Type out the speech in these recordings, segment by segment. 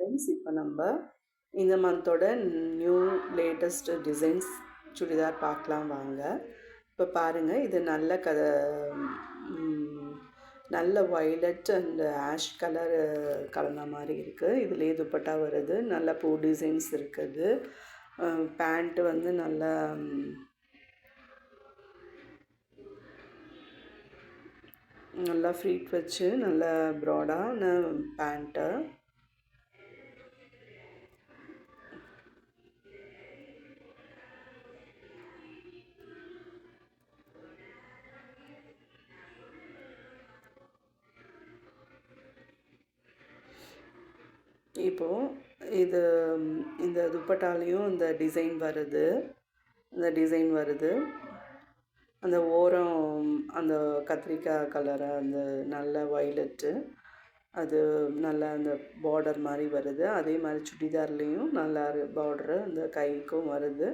Friends, இப்போ நம்ம இந்த மந்தோட நியூ லேட்டஸ்ட் டிசைன்ஸ் சுடிதார் பார்க்கலாம் வாங்க. இப்போ பாருங்கள், இது நல்ல வயலட் அண்ட் ஆஷ் கலர் கலந்த மாதிரி இருக்குது. இதுலேயே துப்பட்டா வருது, நல்ல பூ டிசைன்ஸ் இருக்குது. பேண்ட்டு வந்து நல்லா ஃப்ளீட் வச்சு நல்ல ப்ராடான பேண்ட்டு. இப்போது இந்த துப்பட்டாலையும் இந்த டிசைன் வருது. அந்த ஓரம் அந்த கத்திரிக்காய் கலரை அந்த நல்ல வயலட்டு, அது நல்லா அந்த பார்டர் மாதிரி வருது. அதே மாதிரி சுடிதார்லேயும் நல்லா பார்டரு அந்த கைக்கும் வருது.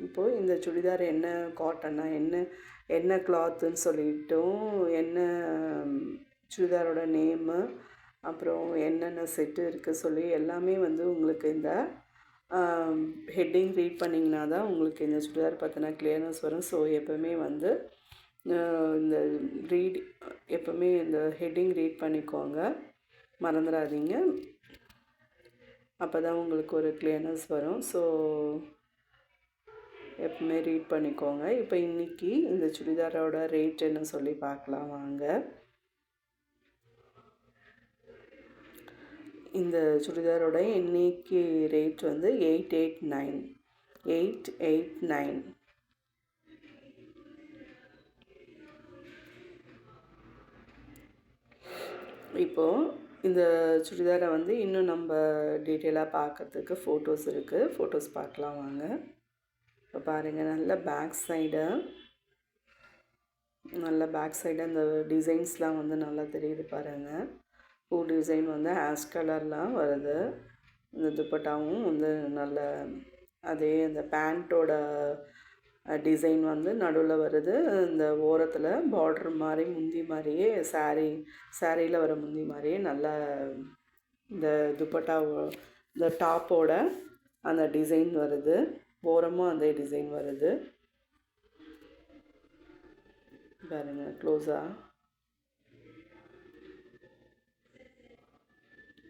இப்போது இந்த சுடிதார் என்ன காட்டன்னா என்ன கிளாத்துன்னு சொல்லிட்டோம், என்ன சுடிதாரோட நேமு, அப்புறம் என்னென்ன செட்டு இருக்குது சொல்லி எல்லாமே வந்து உங்களுக்கு இந்த ஹெட்டிங் ரீட் பண்ணிங்கன்னா தான் உங்களுக்கு இந்த சுடிதார் பார்த்தினா கிளியர்னஸ் வரும். ஸோ எப்போவுமே வந்து எப்போவுமே இந்த ஹெட்டிங் ரீட் பண்ணிக்கோங்க, மறந்துடாதீங்க. அப்போ தான் உங்களுக்கு ஒரு கிளியர்னஸ் வரும். ஸோ எப்பவுமே ரீட் பண்ணிக்கோங்க. இப்போ இன்றைக்கி இந்த சுடிதாரோட ரேட் என்ன சொல்லி பார்க்கலாம் வாங்க. இந்த சுடிதாரோட இன்னைக்கு ரேட் வந்து 889. இப்போது இந்த சுடிதாரை வந்து இன்னும் நம்ம டீட்டெயிலாக பார்க்குறதுக்கு ஃபோட்டோஸ் இருக்குது, ஃபோட்டோஸ் பார்க்கலாம் வாங்க. இப்போ பாருங்கள், நல்ல பேக் சைடு அந்த டிசைன்ஸ்லாம் வந்து நல்லா தெரியுது பாருங்கள். பூ டிசைன் வந்து ஆஷ் கலர்லாம் வருது. இந்த துப்பட்டாவும் வந்து நல்ல அதே அந்த பேண்ட்டோட டிசைன் வந்து நடுவில் வருது. இந்த ஓரத்தில் பார்டர் மாதிரி முந்தி மாதிரியே சாரியில் வர முந்தி மாதிரியே நல்லா இந்த இந்த டாப்போட அந்த டிசைன் வருது. ஓரமும் அதே டிசைன் வருது பாருங்க க்ளோஸாக.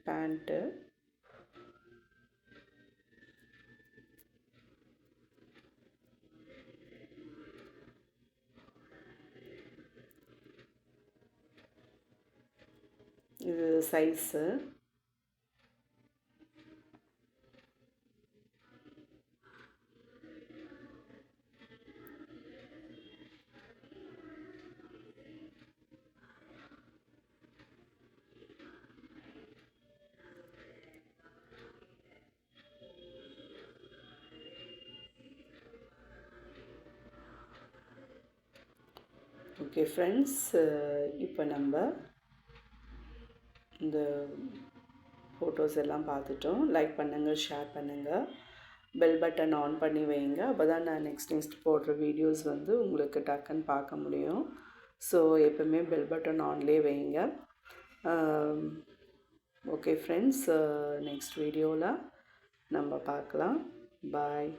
பேண்ட்டு இது சைஸு. ஓகே ஃப்ரெண்ட்ஸ், இப்போ நம்ம இந்த ஃபோட்டோஸ் எல்லாம் பார்த்துட்டோம். லைக் பண்ணுங்கள், ஷேர் பண்ணுங்கள், பெல் பட்டன் ஆன் பண்ணி வைங்க. அப்போ தான் நான் நெக்ஸ்ட் போடுற வீடியோஸ் வந்து உங்களுக்கு டக்குன்னு பார்க்க முடியும். ஸோ எப்போவுமே பெல் பட்டன் ஆன்லேயே வைங்க. ஓகே ஃப்ரெண்ட்ஸ், நெக்ஸ்ட் வீடியோவில் நம்ம பார்க்கலாம். பாய்.